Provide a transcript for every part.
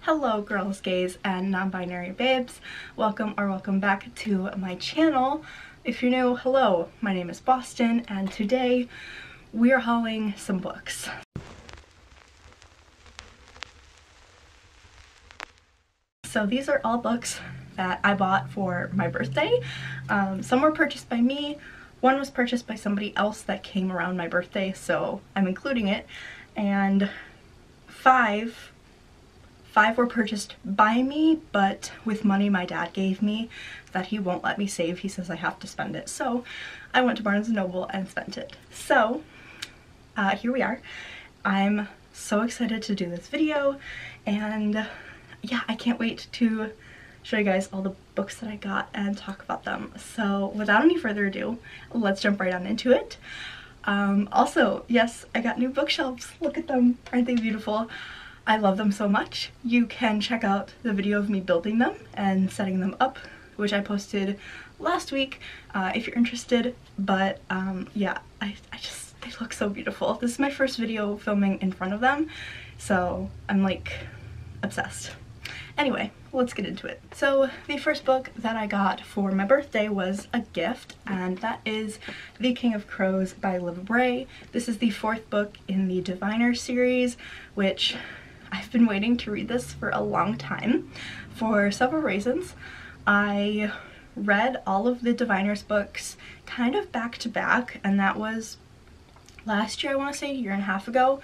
Hello girls, gays, and non-binary babes. Welcome back to my channel. If you're new, hello, my name is Boston, and today we are hauling some books. So these are all books that I bought for my birthday. Some were purchased by me, one was purchased by somebody else that came around my birthday, so I'm including it, and five were purchased by me, but with money my dad gave me that he won't let me save. He says I have to spend it. So I went to Barnes & Noble and spent it. So here we are. I'm so excited to do this video, and yeah, I can't wait to show you guys all the books that I got and talk about them. So without any further ado, let's jump right on into it. Also, yes, I got new bookshelves. Look at them. Aren't they beautiful? I love them so much. You can check out the video of me building them and setting them up, which I posted last week if you're interested. But yeah, they look so beautiful. This is my first video filming in front of them, so I'm like obsessed. Anyway, let's get into it. So the first book that I got for my birthday was a gift, and that is The King of Crows by Liv Bray. This is the fourth book in the Diviner series, which I've been waiting to read this for a long time for several reasons. I read all of the Diviners books kind of back to back, and that was last year, I want to say, a year and a half ago,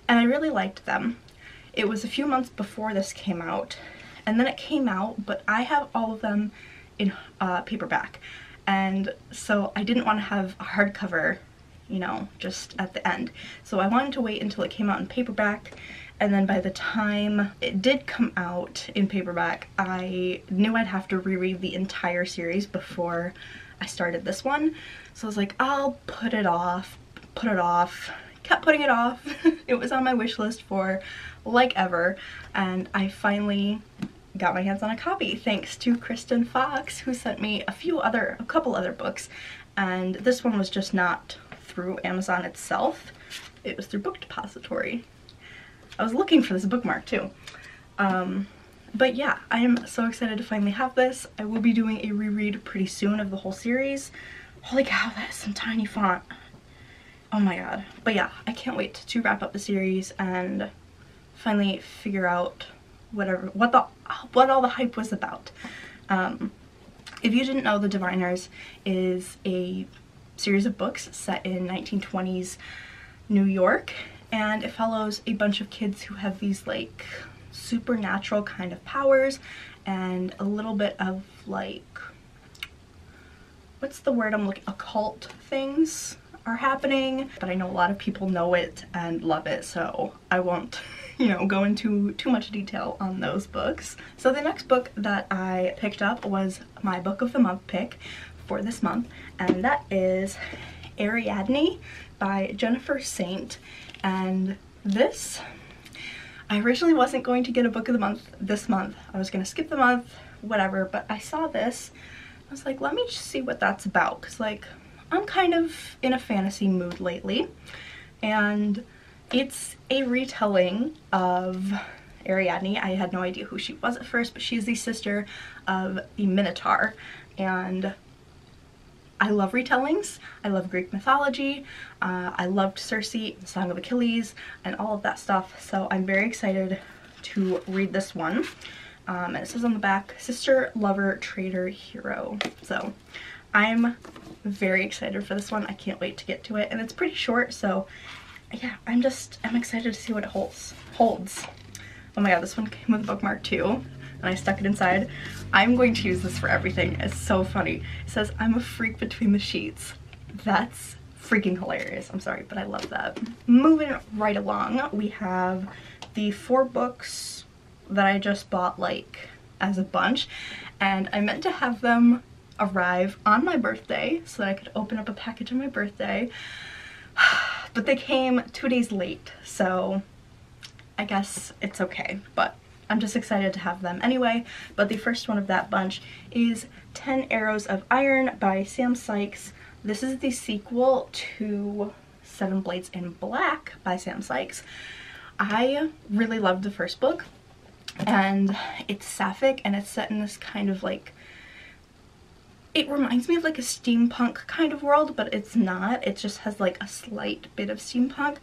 and I really liked them. It was a few months before this came out, and then it came out, but I have all of them in paperback, and so I didn't want to have a hardcover, you know, just at the end. So I wanted to wait until it came out in paperback, and then by the time it did come out in paperback, I knew I'd have to reread the entire series before I started this one. So I was like, I'll put it off, kept putting it off. It was on my wish list for like ever, and I finally got my hands on a copy thanks to Kristen Fox, who sent me a couple other books, and this one was just not through Amazon itself. It was through Book Depository. I was looking for this bookmark too. But yeah, I am so excited to finally have this. I will be doing a reread pretty soon of the whole series. Holy cow, that is some tiny font. Oh my god. But yeah, I can't wait to wrap up the series and finally figure out what all the hype was about. If you didn't know, The Diviners is a series of books set in 1920s New York, and it follows a bunch of kids who have these like supernatural kind of powers and a little bit of like, what's the word I'm looking, occult things are happening, but I know a lot of people know it and love it, so I won't, you know, go into too much detail on those books. So the next book that I picked up was my book of the month pick for this month, and that is Ariadne by Jennifer Saint. And this, I originally wasn't going to get a book of the month this month. I was going to skip the month, whatever, but I saw this. I was like, let me just see what that's about, because like I'm kind of in a fantasy mood lately, and it's a retelling of Ariadne. I had no idea who she was at first, but she's the sister of the Minotaur, and I love retellings. I love Greek mythology. I loved Circe, Song of Achilles, and all of that stuff, so I'm very excited to read this one. And it says on the back, Sister, Lover, Traitor, Hero. So I'm very excited for this one. I can't wait to get to it, and it's pretty short, so yeah, I'm excited to see what it holds. Oh my god, this one came with a bookmark too, and I stuck it inside. I'm going to use this for everything. It's so funny. It says, I'm a freak between the sheets. That's freaking hilarious. I'm sorry, but I love that. Moving right along, we have the 4 books that I just bought like as a bunch, and I meant to have them arrive on my birthday so that I could open up a package on my birthday, but they came 2 days late, so I guess it's okay, but I'm just excited to have them anyway. But the first one of that bunch is 10 Arrows of Iron by Sam Sykes. This is the sequel to 7 Blades in Black by Sam Sykes. I really loved the first book. and it's sapphic, and it's set in this kind of like, it reminds me of like a steampunk kind of world, but it's not. It just has like a slight bit of steampunk,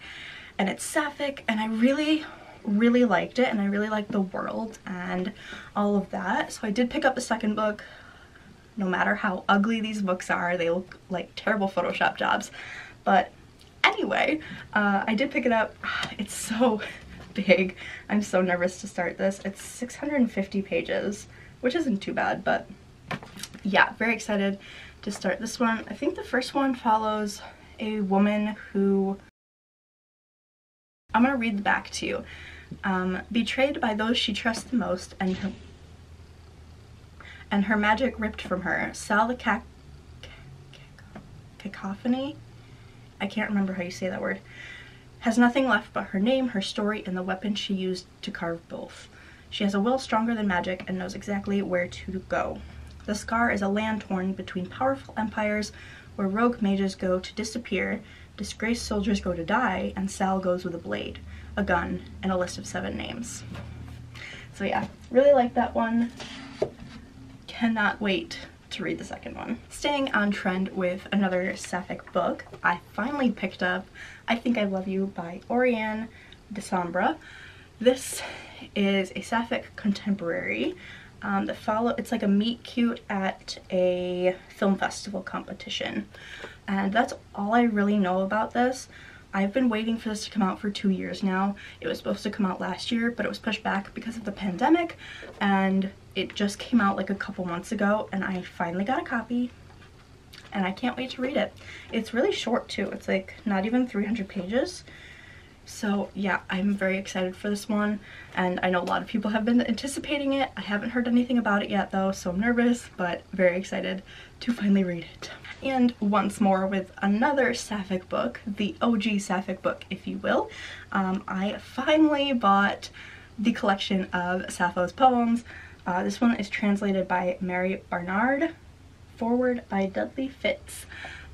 and it's sapphic, and I really liked it, and I really liked the world and all of that. So I did pick up the second book. No matter how ugly these books are, they look like terrible Photoshop jobs. But anyway, I did pick it up. It's so big. I'm so nervous to start this. It's 650 pages, which isn't too bad, but yeah, very excited to start this one. I think the first one follows a woman who, I'm gonna read the back to you. Betrayed by those she trusts the most, and her magic ripped from her, Sal the cacophony, I can't remember how you say that word, has nothing left but her name, her story, and the weapon she used to carve both. She has a will stronger than magic and knows exactly where to go. The Scar is a land torn between powerful empires where rogue mages go to disappear, disgraced soldiers go to die, and Sal goes with a blade, a gun, and a list of 7 names. So yeah, really like that one. Cannot wait to read the second one. Staying on trend with another sapphic book, I finally picked up I Think I Love You by Ariadne December. This is a sapphic contemporary it's like a meet cute at a film festival competition, and that's all I really know about this. I've been waiting for this to come out for 2 years now. It was supposed to come out last year, but it was pushed back because of the pandemic, and it just came out like a couple months ago, and I finally got a copy, and I can't wait to read it. It's really short too. It's like not even 300 pages. So yeah, I'm very excited for this one, and I know a lot of people have been anticipating it. I haven't heard anything about it yet though, so I'm nervous, but very excited to finally read it. And once more with another sapphic book, the OG sapphic book, if you will. I finally bought the collection of Sapphos Poems. This one is translated by Mary Barnard, forward by Dudley Fitz,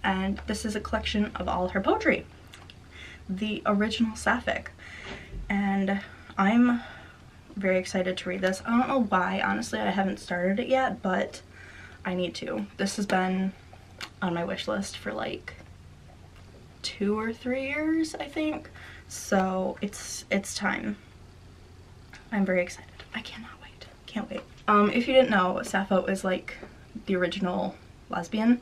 and this is a collection of all her poetry, the original sapphic, and I'm very excited to read this. I don't know why, honestly. I haven't started it yet, but I need to. This has been on my wish list for like 2 or 3 years, I think, so it's time. I'm very excited. I cannot wait. Can't wait. If you didn't know, Sappho is like the original lesbian.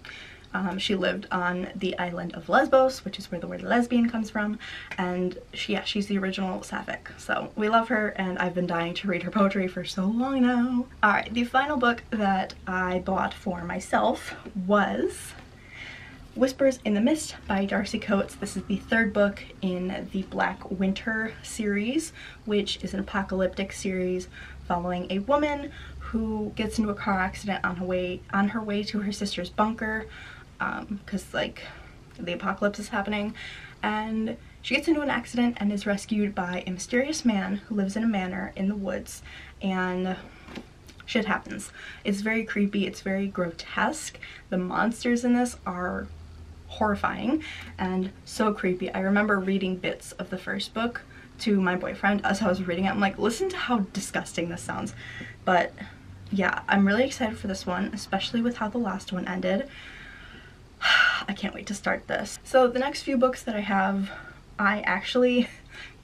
She lived on the island of Lesbos, which is where the word lesbian comes from, and she's the original sapphic. So we love her, and I've been dying to read her poetry for so long now. Alright, the final book that I bought for myself was Whispers in the Mist by Darcy Coates. This is the 3rd book in the Black Winter series, which is an apocalyptic series following a woman who gets into a car accident on her way to her sister's bunker, because like the apocalypse is happening, and she gets into an accident and is rescued by a mysterious man who lives in a manor in the woods, and shit happens. It's very creepy, it's very grotesque. The monsters in this are horrifying and so creepy. I remember reading bits of the first book to my boyfriend as I was reading it. I'm like, listen to how disgusting this sounds. But yeah, I'm really excited for this one, especially with how the last one ended. I can't wait to start this. So the next few books that I have, I actually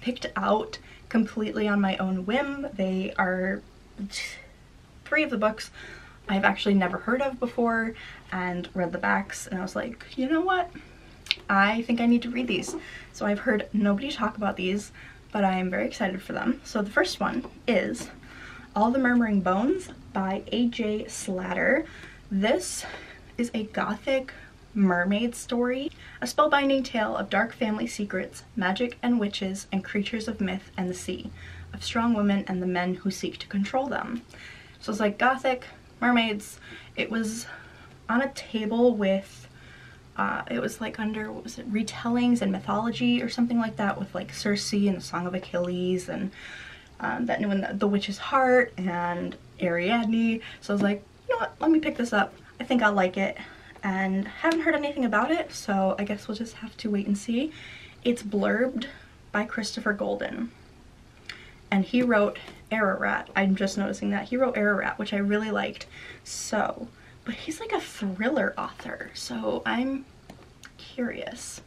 picked out completely on my own whim. They are 3 of the books I've actually never heard of before, and read the backs, and I was like, you know what? I think I need to read these. So I've heard nobody talk about these, but I am very excited for them. So the first one is All the Murmuring Bones by A.J. Slatter. This is a gothic mermaid story, a spellbinding tale of dark family secrets, magic and witches and creatures of myth and the sea, of strong women and the men who seek to control them. So it's like gothic, mermaids. It was on a table with, it was like under, what was it, retellings and mythology or something like that, with like Circe and the Song of Achilles, and that new one, The Witch's Heart, and Ariadne. So I was like, you know what, let me pick this up. I think I'll like it, and haven't heard anything about it, so I guess we'll just have to wait and see. It's blurbed by Christopher Golden, and he wrote Ararat. I'm just noticing that. He wrote Ararat, which I really liked. So, but he's like a thriller author, so I'm curious.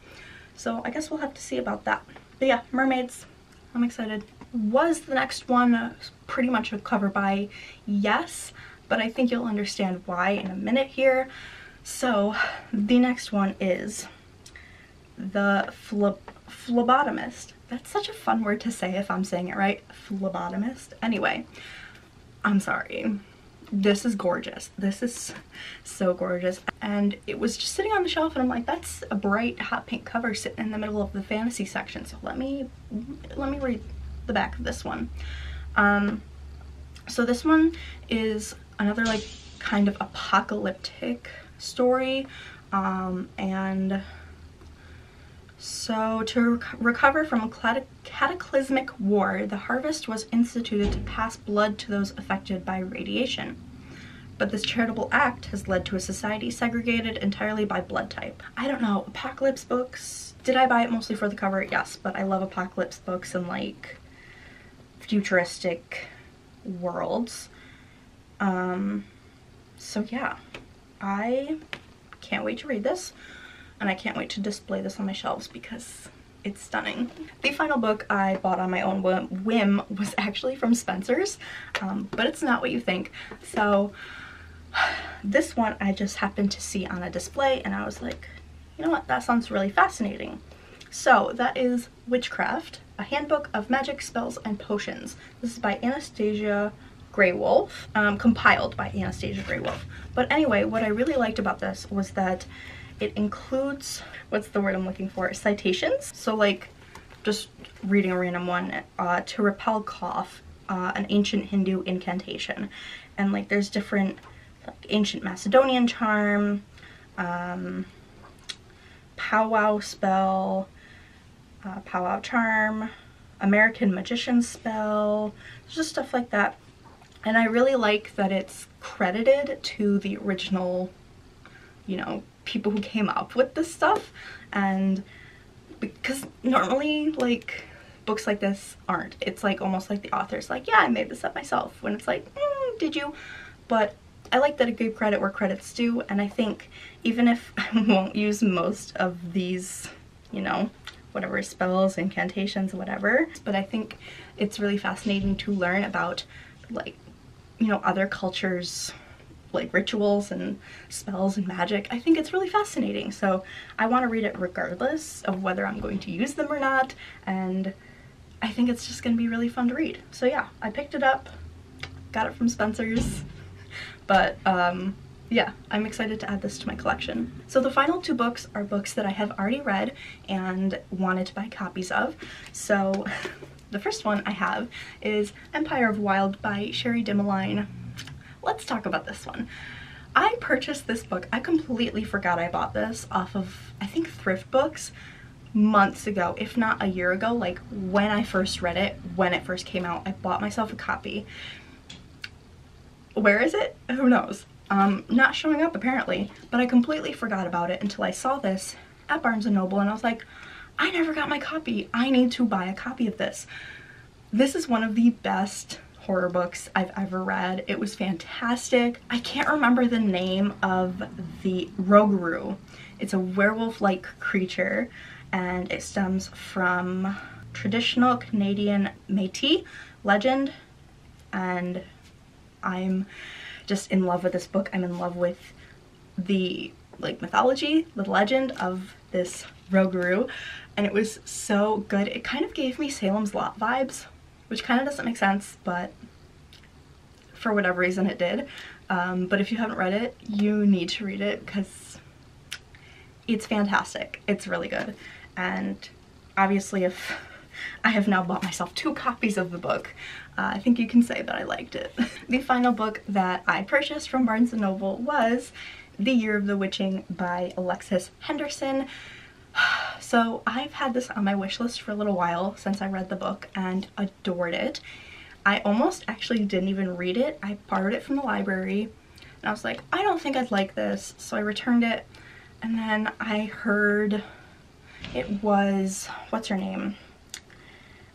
So I guess we'll have to see about that. But yeah, mermaids, I'm excited. Was the next one pretty much a cover buy? Yes, but I think you'll understand why in a minute here. So the next one is the Phlebotomist. That's such a fun word to say if I'm saying it right. Phlebotomist. Anyway, I'm sorry. This is gorgeous. This is so gorgeous. And it was just sitting on the shelf and I'm like, that's a bright hot pink cover sitting in the middle of the fantasy section. So let me read the back of this one. So this one is another like kind of apocalyptic story, and so to recover from a cataclysmic war, the harvest was instituted to pass blood to those affected by radiation. But this charitable act has led to a society segregated entirely by blood type. I don't know, apocalypse books, did I buy it mostly for the cover? Yes, but I love apocalypse books and like futuristic worlds. So yeah, I can't wait to read this, and I can't wait to display this on my shelves because it's stunning. The final book I bought on my own whim was actually from Spencer's, but it's not what you think. So this one I just happened to see on a display and I was like, you know what, that sounds really fascinating. So that is Witchcraft, a handbook of magic, spells, and potions. This is by Anastasia Graywolf, compiled by Anastasia Graywolf. But anyway, what I really liked about this was that it includes, what's the word I'm looking for, citations. So like just reading a random one, to repel cough, an ancient Hindu incantation. And like there's different like ancient Macedonian charm, powwow spell, powwow charm, American magician spell, just stuff like that. And I really like that it's credited to the original, you know, people who came up with this stuff. And because normally like books like this aren't, it's like almost like the author's like, yeah, I made this up myself, when it's like, did you? But I like that it gave credit where credit's due, and I think even if I won't use most of these, you know, whatever spells, incantations, whatever, but I think it's really fascinating to learn about like, you know, other cultures, like rituals and spells and magic. I think it's really fascinating, so I want to read it regardless of whether I'm going to use them or not, and I think it's just going to be really fun to read. So yeah, I picked it up, got it from Spencer's, but yeah, I'm excited to add this to my collection. So the final two books are books that I have already read and wanted to buy copies of. So the first one I have is Empire of Wild by Sherry Dimeline. Let's talk about this one. I purchased this book, I completely forgot I bought this off of, I think, Thrift Books months ago, if not a year ago, like when I first read it, when it first came out. I bought myself a copy. Where is it? Who knows? Not showing up apparently, but I completely forgot about it until I saw this at Barnes & Noble and I was like, I never got my copy. I need to buy a copy of this. This is one of the best horror books I've ever read. It was fantastic. I can't remember the name of the Rougarou. It's a werewolf-like creature and it stems from traditional Canadian Métis legend, and I'm just in love with this book. I'm in love with the like mythology, the legend of this Rougarou, and it was so good. It kind of gave me Salem's Lot vibes, which kind of doesn't make sense, but for whatever reason it did. But if you haven't read it, you need to read it because it's fantastic. It's really good. And obviously if I have now bought myself 2 copies of the book, I think you can say that I liked it. The final book that I purchased from Barnes & Noble was The Year of the Witching by Alexis Henderson. So I've had this on my wish list for a little while since I read the book and adored it. I almost actually didn't even read it. I borrowed it from the library and I was like, I don't think I'd like this, so I returned it. And then I heard it was, what's her name?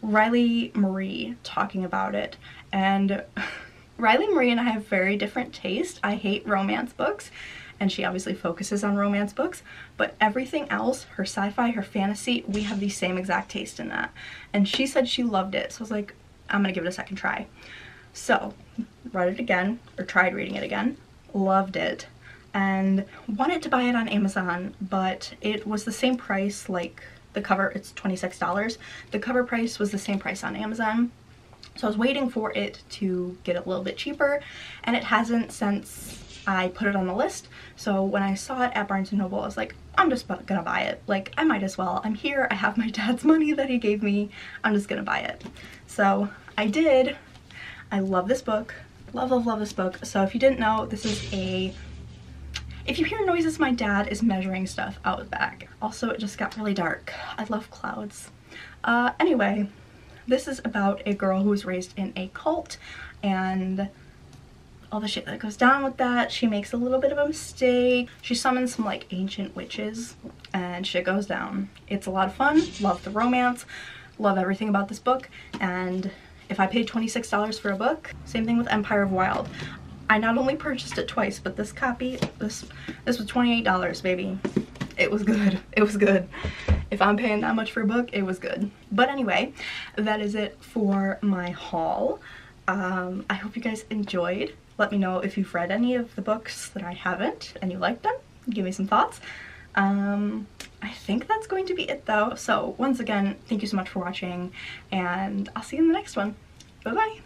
Riley Marie talking about it, and Riley Marie and I have very different taste. I hate romance books, and she obviously focuses on romance books, but everything else, her sci-fi, her fantasy, we have the same exact taste in that. And she said she loved it, so I was like, I'm gonna give it a second try. So, read it again, or tried reading it again, loved it, and wanted to buy it on Amazon, but it was the same price, like the cover, it's $26. The cover price was the same price on Amazon. So I was waiting for it to get a little bit cheaper, and it hasn't since I put it on the list. So when I saw it at Barnes & Noble, I was like, I'm just gonna buy it. Like, I might as well. I'm here, I have my dad's money that he gave me. I'm just gonna buy it. So I did. I love this book. Love, love, love this book. So if you didn't know, this is a... If you hear noises, my dad is measuring stuff out back. Also, it just got really dark. I love clouds. Anyway, this is about a girl who was raised in a cult and all the shit that goes down with that. She makes a little bit of a mistake. She summons some like ancient witches and shit goes down. It's a lot of fun. Love the romance. Love everything about this book. And if I paid $26 for a book, same thing with Empire of Wild. I not only purchased it twice, but this copy, this was $28, baby. It was good. It was good. If I'm paying that much for a book, it was good. But anyway, that is it for my haul. I hope you guys enjoyed. Let me know if you've read any of the books that I haven't and you liked them. Give me some thoughts. I think that's going to be it though. So once again, thank you so much for watching, and I'll see you in the next one. Bye bye.